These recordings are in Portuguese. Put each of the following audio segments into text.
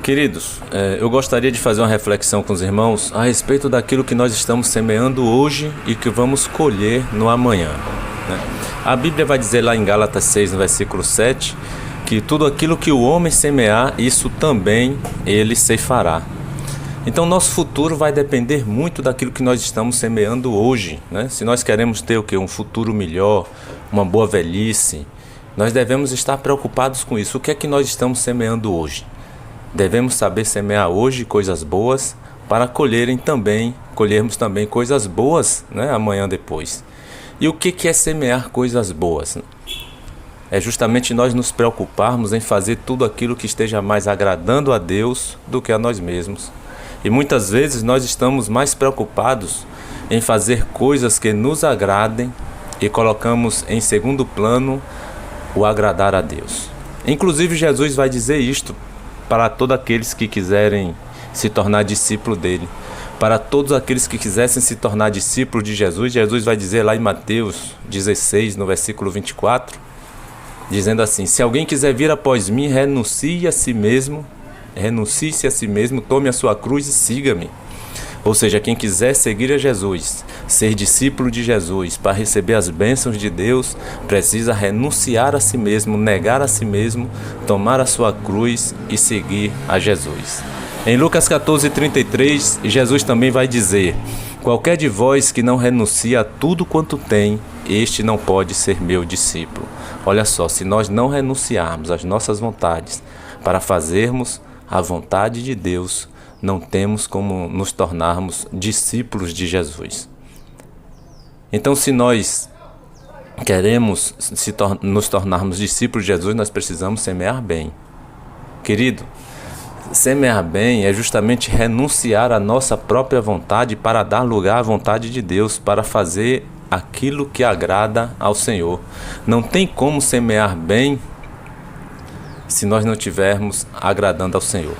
Queridos, eu gostaria de fazer uma reflexão com os irmãos a respeito daquilo que nós estamos semeando hoje e que vamos colher no amanhã, né? A Bíblia vai dizer lá em Gálatas 6, no versículo 7, que tudo aquilo que o homem semear, isso também ele ceifará. Então nosso futuro vai depender muito daquilo que nós estamos semeando hoje, né? Se nós queremos ter um futuro melhor, uma boa velhice, nós devemos estar preocupados com isso. O que é que nós estamos semeando hoje? Devemos saber semear hoje coisas boas para colhermos também coisas boas, né, amanhã depois. E o que é semear coisas boas? É justamente nós nos preocuparmos em fazer tudo aquilo que esteja mais agradando a Deus do que a nós mesmos. E muitas vezes nós estamos mais preocupados em fazer coisas que nos agradem e colocamos em segundo plano o agradar a Deus. Inclusive Jesus vai dizer isto para todos aqueles que quiserem se tornar discípulo dele. Para todos aqueles que quisessem se tornar discípulo de Jesus, Jesus vai dizer lá em Mateus 16, no versículo 24, dizendo assim: se alguém quiser vir após mim, renuncie-se a si mesmo, tome a sua cruz e siga-me. Ou seja, quem quiser seguir a Jesus, ser discípulo de Jesus, para receber as bênçãos de Deus, precisa renunciar a si mesmo, negar a si mesmo, tomar a sua cruz e seguir a Jesus. Em Lucas 14:33, Jesus também vai dizer: qualquer de vós que não renuncia a tudo quanto tem, este não pode ser meu discípulo. Olha só, se nós não renunciarmos às nossas vontades para fazermos a vontade de Deus, não temos como nos tornarmos discípulos de Jesus. Então, se nós queremos nos tornarmos discípulos de Jesus, nós precisamos semear bem. Querido, semear bem é justamente renunciar à nossa própria vontade para dar lugar à vontade de Deus, para fazer aquilo que agrada ao Senhor. Não tem como semear bem se nós não estivermos agradando ao Senhor.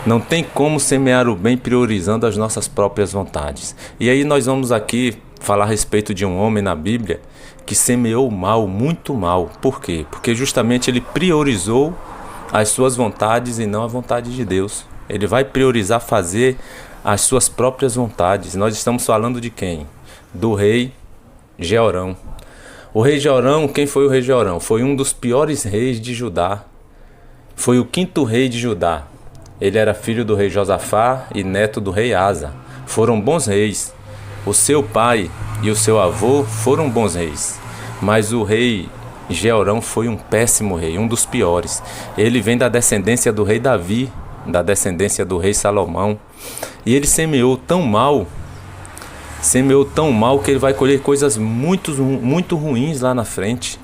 Não tem como semear o bem priorizando as nossas próprias vontades. E aí nós vamos aqui falar a respeito de um homem na Bíblia que semeou mal, muito mal. Por quê? Porque justamente ele priorizou as suas vontades e não a vontade de Deus. Ele vai priorizar fazer as suas próprias vontades. Nós estamos falando de quem? Do rei Jeorão. O rei Jeorão, quem foi o rei Jeorão? Foi um dos piores reis de Judá. Foi o 5º rei de Judá. Ele era filho do rei Josafá e neto do rei Asa. Foram bons reis. O seu pai e o seu avô foram bons reis. Mas o rei Jeorão foi um péssimo rei, um dos piores. Ele vem da descendência do rei Davi, da descendência do rei Salomão. E ele semeou tão mal que ele vai colher coisas muito ruins lá na frente.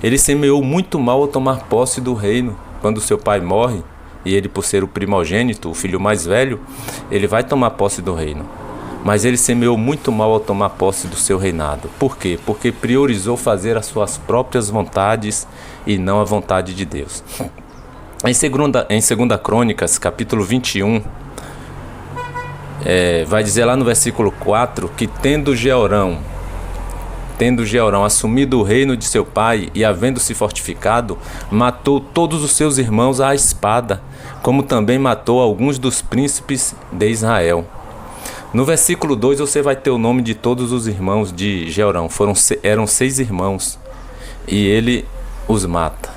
Ele semeou muito mal ao tomar posse do reino. Quando seu pai morre, e ele, por ser o primogênito, o filho mais velho, ele vai tomar posse do reino. Mas ele semeou muito mal ao tomar posse do seu reinado. Por quê? Porque priorizou fazer as suas próprias vontades e não a vontade de Deus. Em 2 Crônicas, capítulo 21, vai dizer lá no versículo 4 que tendo Jeorão assumido o reino de seu pai e havendo-se fortificado, matou todos os seus irmãos à espada, como também matou alguns dos príncipes de Israel. No versículo 2 você vai ter o nome de todos os irmãos de Jeorão. Eram 6 irmãos e ele os mata.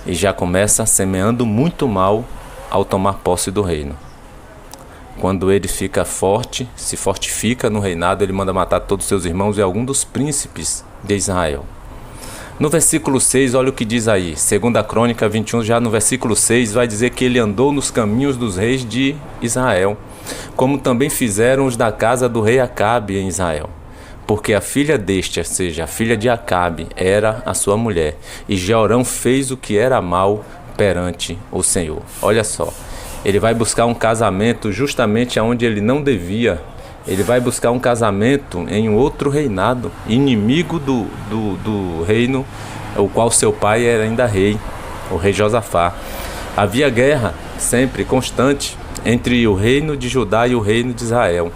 E já começa semeando muito mal ao tomar posse do reino. Quando ele fica forte, se fortifica no reinado, ele manda matar todos os seus irmãos e alguns dos príncipes de Israel. No versículo 6, olha o que diz aí. 2 Crônica 21, já no versículo 6, vai dizer que ele andou nos caminhos dos reis de Israel, como também fizeram os da casa do rei Acabe em Israel. Porque a filha deste, ou seja, a filha de Acabe, era a sua mulher. E Jeorão fez o que era mal perante o Senhor. Olha só. Ele vai buscar um casamento justamente onde ele não devia. Ele vai buscar um casamento em outro reinado, inimigo do reino, o qual seu pai era ainda rei, o rei Josafá. Havia guerra sempre constante entre o reino de Judá e o reino de Israel.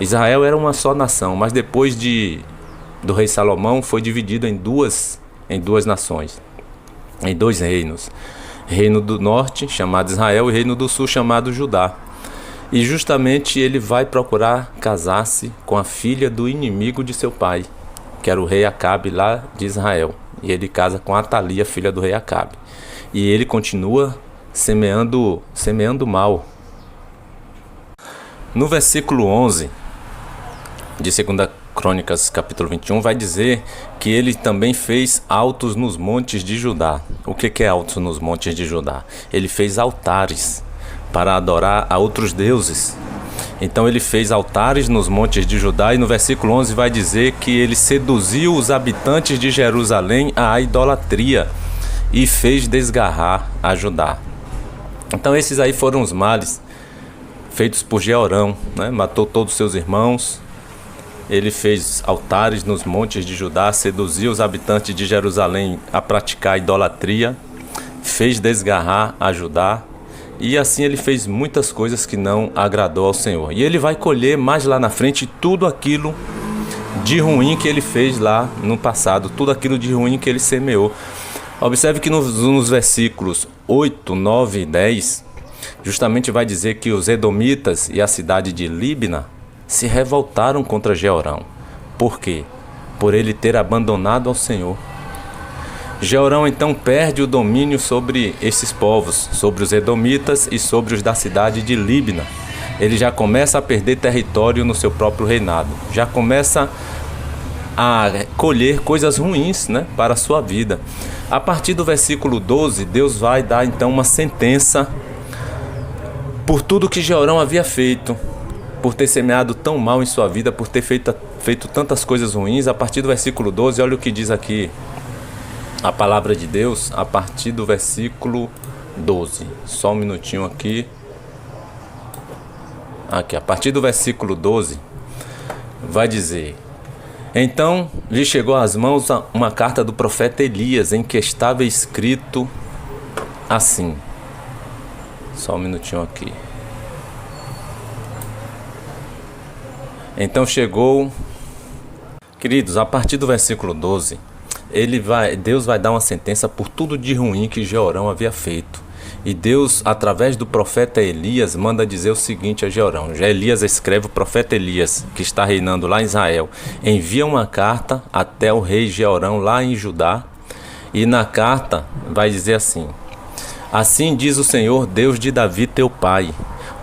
Israel era uma só nação, mas depois do rei Salomão foi dividido em duas nações, em 2 reinos. Reino do norte, chamado Israel, e reino do sul, chamado Judá. E justamente ele vai procurar casar-se com a filha do inimigo de seu pai, que era o rei Acabe lá de Israel. E ele casa com Atalia, filha do rei Acabe. E ele continua semeando mal. No versículo 11 de 2 Crônicas, capítulo 21, vai dizer que ele também fez altos nos montes de Judá. O que é altos nos montes de Judá? Ele fez altares para adorar a outros deuses. Então ele fez altares nos montes de Judá, e no versículo 11 vai dizer que ele seduziu os habitantes de Jerusalém à idolatria e fez desgarrar a Judá. Então esses aí foram os males feitos por Jeorão, né? Matou todos os seus irmãos. Ele fez altares nos montes de Judá, seduziu os habitantes de Jerusalém a praticar idolatria, fez desgarrar a Judá. E assim ele fez muitas coisas que não agradou ao Senhor. E ele vai colher mais lá na frente tudo aquilo de ruim que ele fez lá no passado, tudo aquilo de ruim que ele semeou. Observe que nos versículos 8, 9 e 10, justamente vai dizer que os edomitas e a cidade de Líbna se revoltaram contra Jeorão. Por quê? Por ele ter abandonado ao Senhor. Jeorão então perde o domínio sobre esses povos, sobre os edomitas e sobre os da cidade de Líbna. Ele já começa a perder território no seu próprio reinado, já começa a colher coisas ruins, né, para a sua vida. A partir do versículo 12, Deus vai dar então uma sentença por tudo que Jeorão havia feito, por ter semeado tão mal em sua vida, por ter feito tantas coisas ruins. A partir do versículo 12, olha o que diz aqui a palavra de Deus, a partir do versículo 12. Só um minutinho aqui. Aqui, a partir do versículo 12, vai dizer: Então lhe chegou às mãos uma carta do profeta Elias, em que estava escrito assim. Só um minutinho aqui. Então chegou, queridos, a partir do versículo 12, Deus vai dar uma sentença por tudo de ruim que Jeorão havia feito. E Deus, através do profeta Elias, manda dizer o seguinte a Jeorão. Já Elias escreve, o profeta Elias, que está reinando lá em Israel, envia uma carta até o rei Jeorão lá em Judá. E na carta vai dizer assim: Assim diz o Senhor, Deus de Davi teu pai: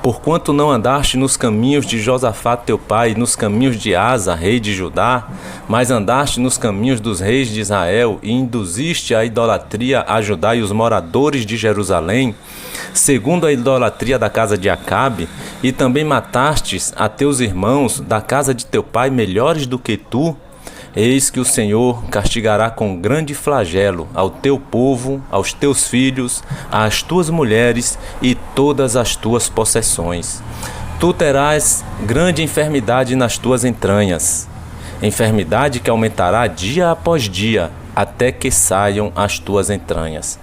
Porquanto não andaste nos caminhos de Josafá teu pai, nos caminhos de Asa, rei de Judá, mas andaste nos caminhos dos reis de Israel, e induziste a idolatria a Judá e os moradores de Jerusalém, segundo a idolatria da casa de Acabe, e também matastes a teus irmãos da casa de teu pai melhores do que tu, eis que o Senhor castigará com grande flagelo ao teu povo, aos teus filhos, às tuas mulheres e todas as tuas possessões. Tu terás grande enfermidade nas tuas entranhas, enfermidade que aumentará dia após dia, até que saiam as tuas entranhas.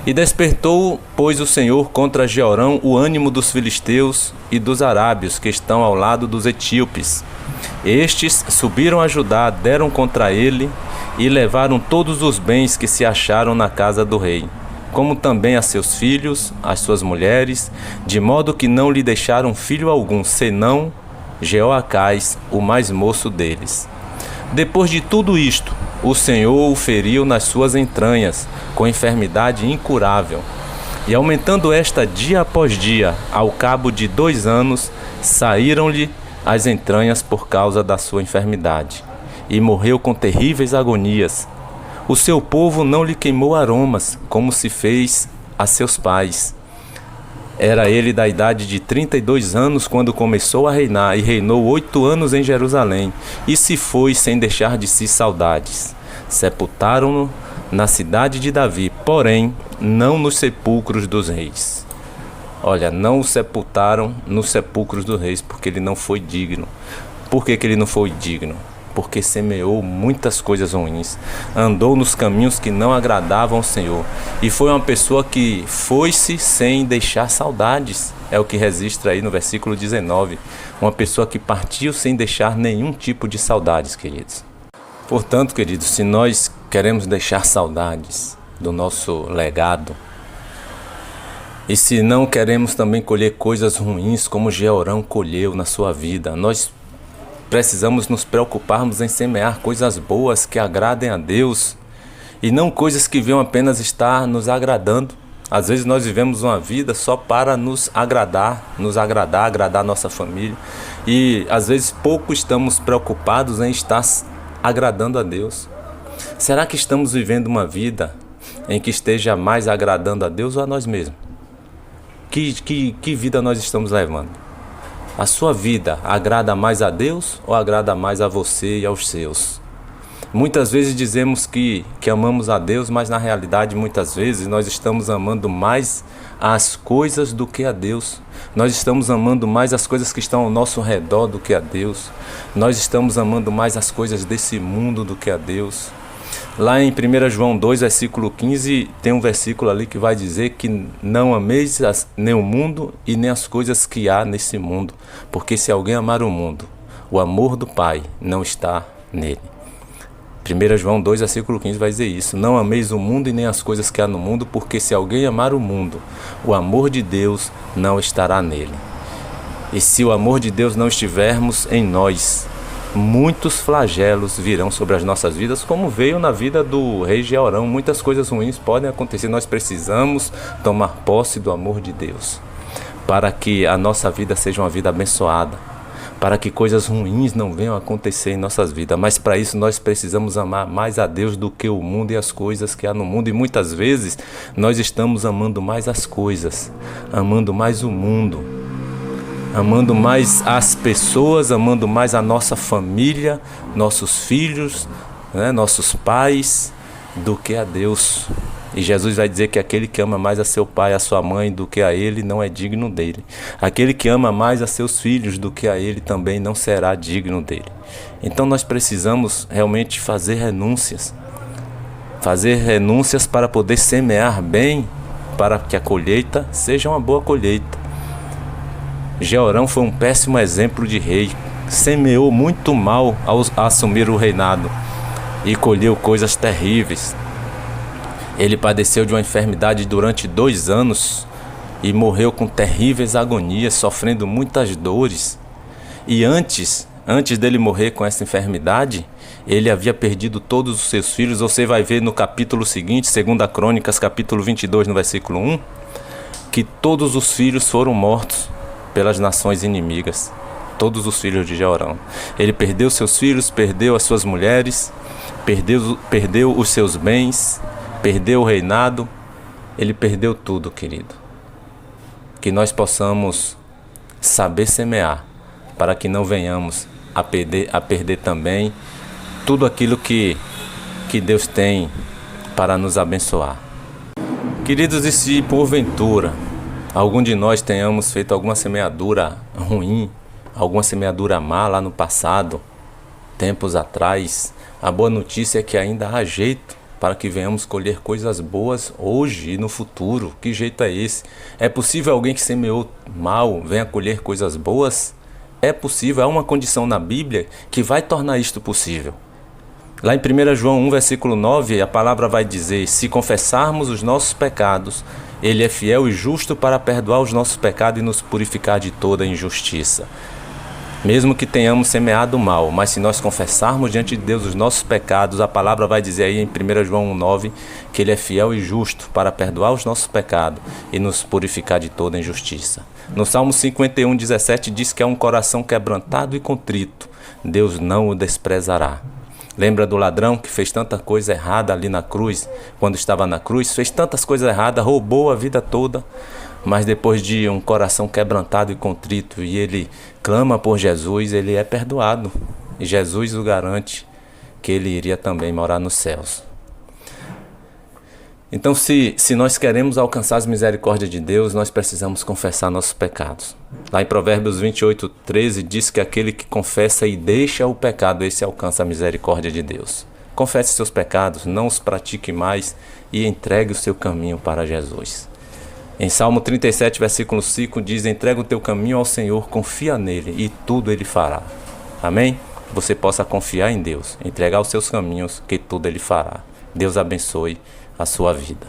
E despertou, pois, o Senhor contra Jeorão o ânimo dos filisteus e dos arábios que estão ao lado dos etíopes. Estes subiram a Judá, deram contra ele e levaram todos os bens que se acharam na casa do rei, como também a seus filhos, as suas mulheres, de modo que não lhe deixaram filho algum, senão Jeoacás, o mais moço deles. Depois de tudo isto, o Senhor o feriu nas suas entranhas, com enfermidade incurável. E aumentando esta dia após dia, ao cabo de 2 anos, saíram-lhe as entranhas por causa da sua enfermidade, e morreu com terríveis agonias. O seu povo não lhe queimou aromas, como se fez a seus pais. Era ele da idade de 32 anos quando começou a reinar, e reinou 8 anos em Jerusalém, e se foi sem deixar de si saudades. Sepultaram-no na cidade de Davi, porém não nos sepulcros dos reis. Olha, não o sepultaram nos sepulcros dos reis, porque ele não foi digno. Por que ele não foi digno? Porque semeou muitas coisas ruins, andou nos caminhos que não agradavam ao Senhor, e foi uma pessoa que foi-se sem deixar saudades. É o que registra aí no versículo 19. Uma pessoa que partiu sem deixar nenhum tipo de saudades, queridos. Portanto, queridos, se nós queremos deixar saudades do nosso legado, E se não queremos também colher coisas ruins como Jeorão colheu na sua vida, nós precisamos nos preocuparmos em semear coisas boas que agradem a Deus e não coisas que venham apenas estar nos agradando. Às vezes nós vivemos uma vida só para nos agradar, agradar nossa família, e às vezes pouco estamos preocupados em estar agradando a Deus. Será que estamos vivendo uma vida em que esteja mais agradando a Deus ou a nós mesmos? Que vida nós estamos levando? A sua vida agrada mais a Deus ou agrada mais a você e aos seus? Muitas vezes dizemos que amamos a Deus, mas na realidade muitas vezes nós estamos amando mais as coisas do que a Deus. Nós estamos amando mais as coisas que estão ao nosso redor do que a Deus. Nós estamos amando mais as coisas desse mundo do que a Deus. Lá em 1 João 2, versículo 15, tem um versículo ali que vai dizer que não ameis nem o mundo e nem as coisas que há nesse mundo, porque se alguém amar o mundo, o amor do Pai não está nele. 1 João 2, versículo 15 vai dizer isso: não ameis o mundo e nem as coisas que há no mundo, porque se alguém amar o mundo, o amor de Deus não estará nele. E se o amor de Deus não estivermos em nós, muitos flagelos virão sobre as nossas vidas, como veio na vida do rei Jeorão. Muitas coisas ruins podem acontecer. Nós precisamos tomar posse do amor de Deus, para que a nossa vida seja uma vida abençoada, para que coisas ruins não venham acontecer em nossas vidas. Mas para isso nós precisamos amar mais a Deus do que o mundo e as coisas que há no mundo. E muitas vezes nós estamos amando mais as coisas, amando mais o mundo, amando mais as pessoas, amando mais a nossa família, nossos filhos, nossos pais, do que a Deus. E Jesus vai dizer que aquele que ama mais a seu pai, a sua mãe, do que a ele, não é digno dele. Aquele que ama mais a seus filhos do que a ele, também não será digno dele. Então nós precisamos realmente fazer renúncias para poder semear bem, para que a colheita seja uma boa colheita. Jeorão foi um péssimo exemplo de rei, semeou muito mal ao assumir o reinado e colheu coisas terríveis. Ele padeceu de uma enfermidade durante 2 anos e morreu com terríveis agonias, sofrendo muitas dores. E antes dele morrer com essa enfermidade, ele havia perdido todos os seus filhos. Você vai ver no capítulo seguinte, 2 Crônicas, capítulo 22, no versículo 1, que todos os filhos foram mortos pelas nações inimigas. Todos os filhos de Jeorão. Ele perdeu seus filhos, perdeu as suas mulheres, perdeu os seus bens, perdeu o reinado, ele perdeu tudo, querido. Que nós possamos saber semear, para que não venhamos a perder também tudo aquilo que Deus tem para nos abençoar. Queridos, e se porventura algum de nós tenhamos feito alguma semeadura ruim, alguma semeadura má lá no passado, tempos atrás, a boa notícia é que ainda há jeito para que venhamos colher coisas boas hoje e no futuro. Que jeito é esse? É possível alguém que semeou mal venha colher coisas boas? É possível, há uma condição na Bíblia que vai tornar isto possível. Lá em 1 João 1, versículo 9, a palavra vai dizer: se confessarmos os nossos pecados, Ele é fiel e justo para perdoar os nossos pecados e nos purificar de toda injustiça. Mesmo que tenhamos semeado mal, mas se nós confessarmos diante de Deus os nossos pecados, a palavra vai dizer aí em 1 João 1,9 que Ele é fiel e justo para perdoar os nossos pecados e nos purificar de toda injustiça. No Salmo 51,17 diz que é um coração quebrantado e contrito, Deus não o desprezará. Lembra do ladrão que fez tanta coisa errada ali na cruz? Quando estava na cruz, fez tantas coisas erradas, roubou a vida toda, mas depois de um coração quebrantado e contrito, e ele clama por Jesus, ele é perdoado. E Jesus o garante que ele iria também morar nos céus. Então, se nós queremos alcançar as misericórdias de Deus, nós precisamos confessar nossos pecados. Lá em Provérbios 28:13 diz que aquele que confessa e deixa o pecado, esse alcança a misericórdia de Deus. Confesse seus pecados, não os pratique mais e entregue o seu caminho para Jesus. Em Salmo 37, versículo 5 diz: entrega o teu caminho ao Senhor, confia nele e tudo ele fará. Amém? Você possa confiar em Deus, entregar os seus caminhos, que tudo ele fará. Deus abençoe a sua vida.